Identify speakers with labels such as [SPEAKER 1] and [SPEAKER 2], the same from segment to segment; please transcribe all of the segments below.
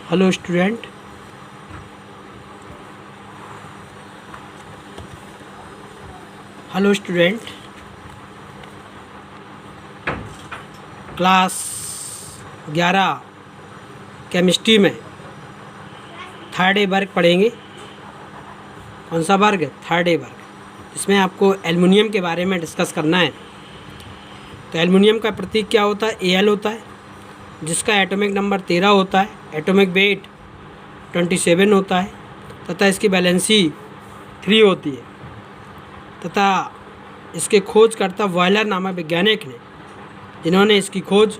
[SPEAKER 1] Hello student, class 11 chemistry में third A वर्ग पढ़ेंगे। कौन सा वर्ग? थर्ड ए वर्ग, जिसमें आपको एल्युमिनियम के बारे में डिस्कस करना है। तो एल्युमिनियम का प्रतीक क्या होता है? Al होता है, जिसका एटॉमिक नंबर 13 होता है, एटॉमिक वेट 27 होता है तथा इसकी वैलेंसी 3 होती है तथा इसके खोजकर्ता वॉयलर नामक वैज्ञानिक ने, जिन्होंने इसकी खोज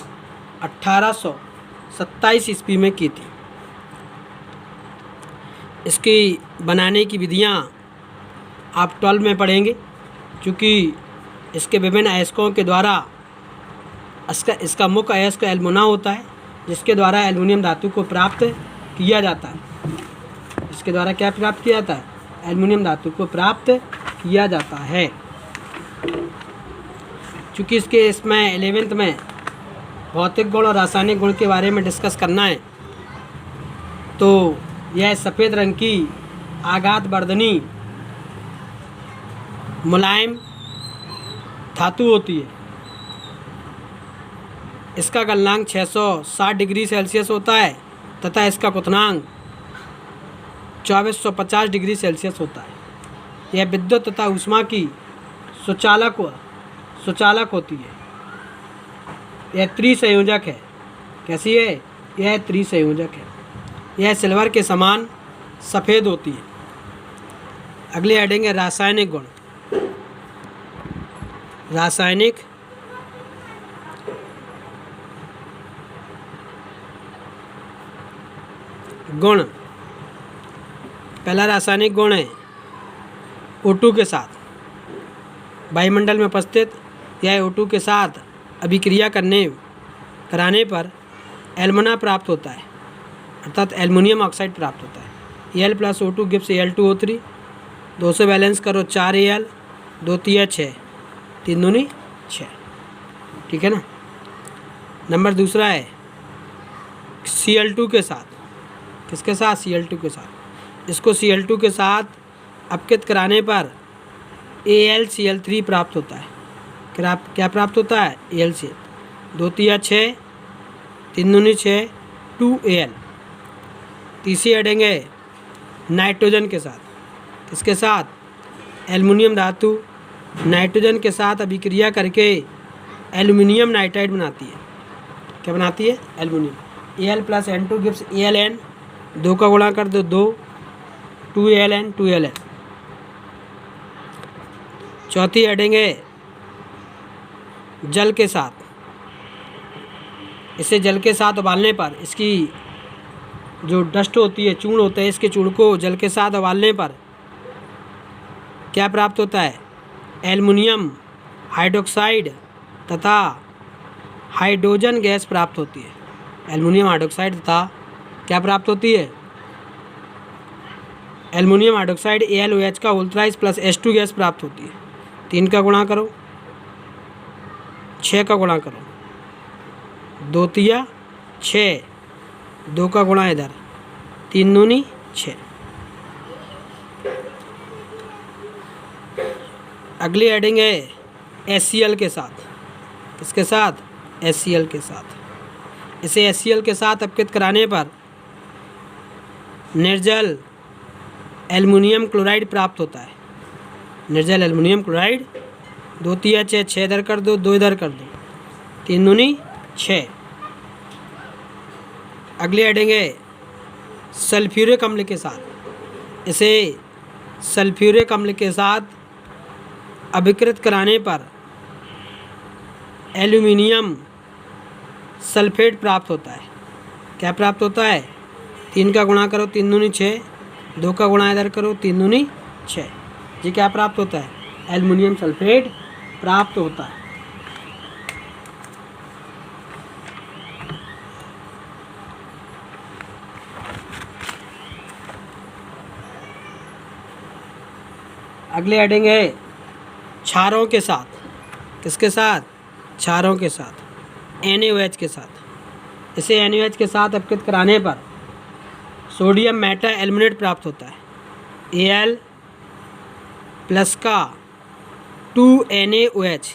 [SPEAKER 1] 1827 ईस्वी में की थी। इसकी बनाने की विधियाँ आप 12 में पढ़ेंगे, क्योंकि इसके विभिन्न अयस्कों के द्वारा इसका मुख्य अयस्क एल्युमिना होता है, जिसके द्वारा एल्युमिनियम धातु को प्राप्त किया जाता है। इसके द्वारा क्या प्राप्त किया जाता है? एल्युमिनियम धातु को प्राप्त किया जाता है। चूँकि इसमें 11th में भौतिक गुण और रासायनिक गुण के बारे में डिस्कस करना है, तो यह सफ़ेद रंग की आघात वर्धनी मुलायम धातु होती है। इसका गलनांक 660 डिग्री सेल्सियस होता है तथा इसका क्वथनांक 2450 डिग्री सेल्सियस होता है। यह विद्युत तथा ऊष्मा की सुचालक होती है। यह त्रिसंयोजक है। कैसी है? यह त्रिसंयोजक है। यह सिल्वर के समान सफ़ेद होती है। अगले हेडिंग है रासायनिक गुण। रासायनिक गुण। पहला रासायनिक गुण है O2 के साथ वायुमंडल में उपस्थित यह O2 के साथ अभिक्रिया कराने पर एल्युमिना प्राप्त होता है, अर्थात एल्युमिनियम ऑक्साइड प्राप्त होता है। Al + O2 gives Al2O3। 2 से बैलेंस करो 4 Al, 2 तिया 6, 3 दूनी 6। ठीक है ना। नंबर दूसरा है Cl2 के साथ। किसके साथ? Cl2 के साथ। इसको Cl2 के साथ अपकृत कराने पर AlCl3 प्राप्त होता है। क्या प्राप्त होता है? AlCl। 2 तिया 6, 3 दूनी 6, 2Al। तीसरी हेडिंग है नाइट्रोजन के साथ। किसके साथ? एल्युमिनियम धातु नाइट्रोजन के साथ अभिक्रिया करके एल्युमिनियम नाइट्राइड बनाती है। क्या बनाती है? Aluminium. Al + N2 gives Aln। 2 का गुणा कर दो 2, 2Aln 2Aln। चौथी हेडिंग है जल के साथ। इसे जल के साथ उबालने पर इसकी जो डस्ट होती है, चूर्ण होता है, इसके चूर्ण को जल के साथ उबालने पर क्या प्राप्त होता है? एल्युमिनियम हाइड्रोक्साइड तथा हाइड्रोजन गैस प्राप्त होती है। एल्युमिनियम हाइड्रोक्साइड तथा क्या प्राप्त होती है? एल्युमिनियम हाइड्रोक्साइड AlOH का होल प्लस H2 गैस प्राप्त होती है। 3 का गुणा करो, 6 का गुणा करो, 2 तिया 6, 2 का गुणा इधर, 3 दूनी 6। अगली हेडिंग है HCl के साथ। किसके साथ? HCl के साथ। इसे HCl के साथ अपकृत कराने पर निर्जल एल्युमिनियम क्लोराइड प्राप्त होता है। निर्जल एल्युमिनियम क्लोराइड। 2 तिया 6, 6 इधर कर दो, 2 इधर कर दो, 3 दूनी 6। अगली हेडिंग है सल्फ्यूरिक अम्ल के साथ। इसे सल्फ्यूरिक अम्ल के साथ अभिकृत कराने पर एल्युमिनियम सल्फेट प्राप्त होता है। क्या प्राप्त होता है? 3 का गुणा करो, 3 दूनी 6, 2 का गुणा इधर करो, 3 दूनी 6। जी क्या प्राप्त होता है? एल्युमिनियम सल्फेट प्राप्त होता है। अगले हेडिंग है क्षारों के साथ। किसके साथ? क्षारों के साथ, NaOH के साथ। इसे NaOH के साथ अपकृत कराने पर सोडियम मेटा एल्यूमिनेट प्राप्त होता है। Al प्लस का 2NaOH।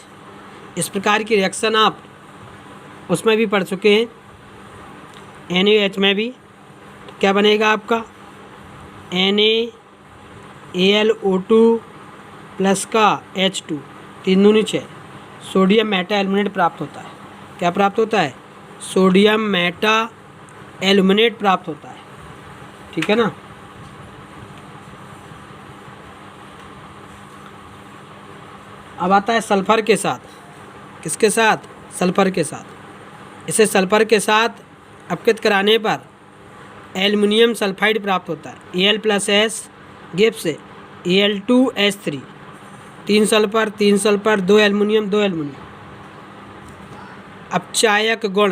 [SPEAKER 1] इस प्रकार की रिएक्शन आप उसमें भी पढ़ चुके हैं, NaOH में भी। तो क्या बनेगा आपका NaAlO2 प्लस का H2, 3 दूनी 6, सोडियम मेटा एल्यूमिनेट प्राप्त होता है। क्या प्राप्त होता है? सोडियम मेटा एल्यूमिनेट प्राप्त होता है। ठीक है ना। अब आता है सल्फर के साथ। किसके साथ? सल्फर के साथ। इसे सल्फर के साथ अपकृत कराने पर एल्युमिनियम सल्फाइड प्राप्त होता है। Al plus S gives Al2H3, 3 sulphur 3 sulphur 2 aluminium 2 aluminium. अपचायक गुण।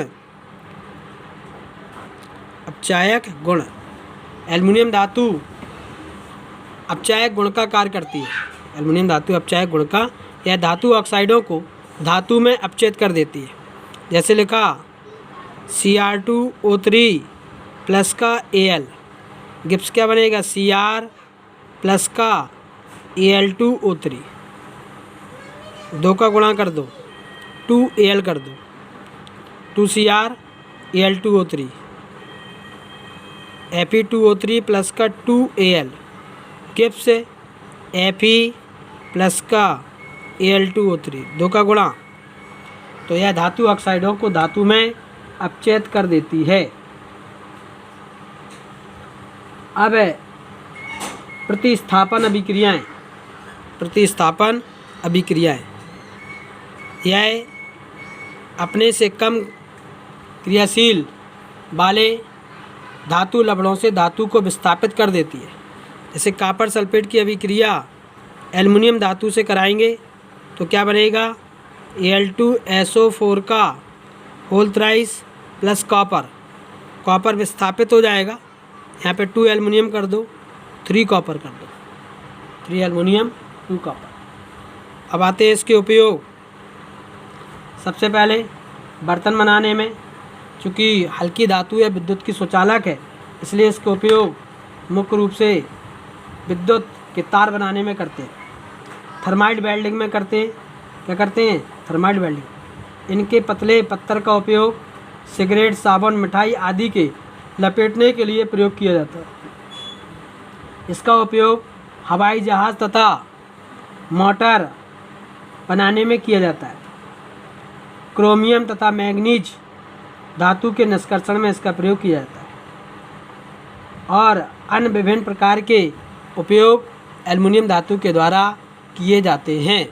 [SPEAKER 1] अपचायक गुण, एल्युमिनियम धातु अपचायक गुण का कार्य करती है। एल्युमिनियम धातु अपचायक गुण का, यह धातु ऑक्साइडों को धातु में अपचेत कर देती है। जैसे लिखा Cr2O3 प्लस का Al गिब्स क्या बनेगा? Cr प्लस का Al2O3, 2 का गुणा कर दो 2Al कर दो, 2Cr Al2O3, Fe2O3 प्लस का 2Al गिब्स Fe प्लस का Al2O3, 2 का गुणा। तो यह धातु ऑक्साइडों को धातु में अपचेत कर देती है। अब है प्रतिस्थापन अभिक्रियाएं। प्रतिस्थापन अभिक्रियाएं, यह अपने से कम क्रियाशील वाले धातु लवणों से धातु को विस्थापित कर देती है। जैसे कॉपर सल्फेट की अभिक्रिया एल्युमिनियम धातु से कराएंगे तो क्या बनेगा? Al2SO4 का whole thrice plus copper, copper विस्थापित हो जाएगा। यहाँ पे 2 एल्युमिनियम कर दो, 3 कॉपर कर दो, 3 एल्युमिनियम 2 कॉपर। अब आते हैं इसके उपयोग। सबसे पहले बर्तन बनाने में, चूँकि हल्की धातु या विद्युत की सुचालक है, इसलिए इसका उपयोग मुख्य रूप से विद्युत के तार बनाने में करते हैं। थर्माइट वेल्डिंग में करते हैं। क्या करते हैं? Thermite welding. इनके पतले पत्थर का उपयोग सिगरेट, साबुन, मिठाई आदि के लपेटने के लिए प्रयोग किया जाता है। इसका उपयोग हवाई जहाज़ तथा मोटर बनाने में किया जाता है। क्रोमियम तथा मैग्नीज धातु के निष्कर्षण में इसका प्रयोग किया जाता है। और अन्य विभिन्न प्रकार के उपयोग एल्युमिनियम धातु के द्वारा किए जाते हैं।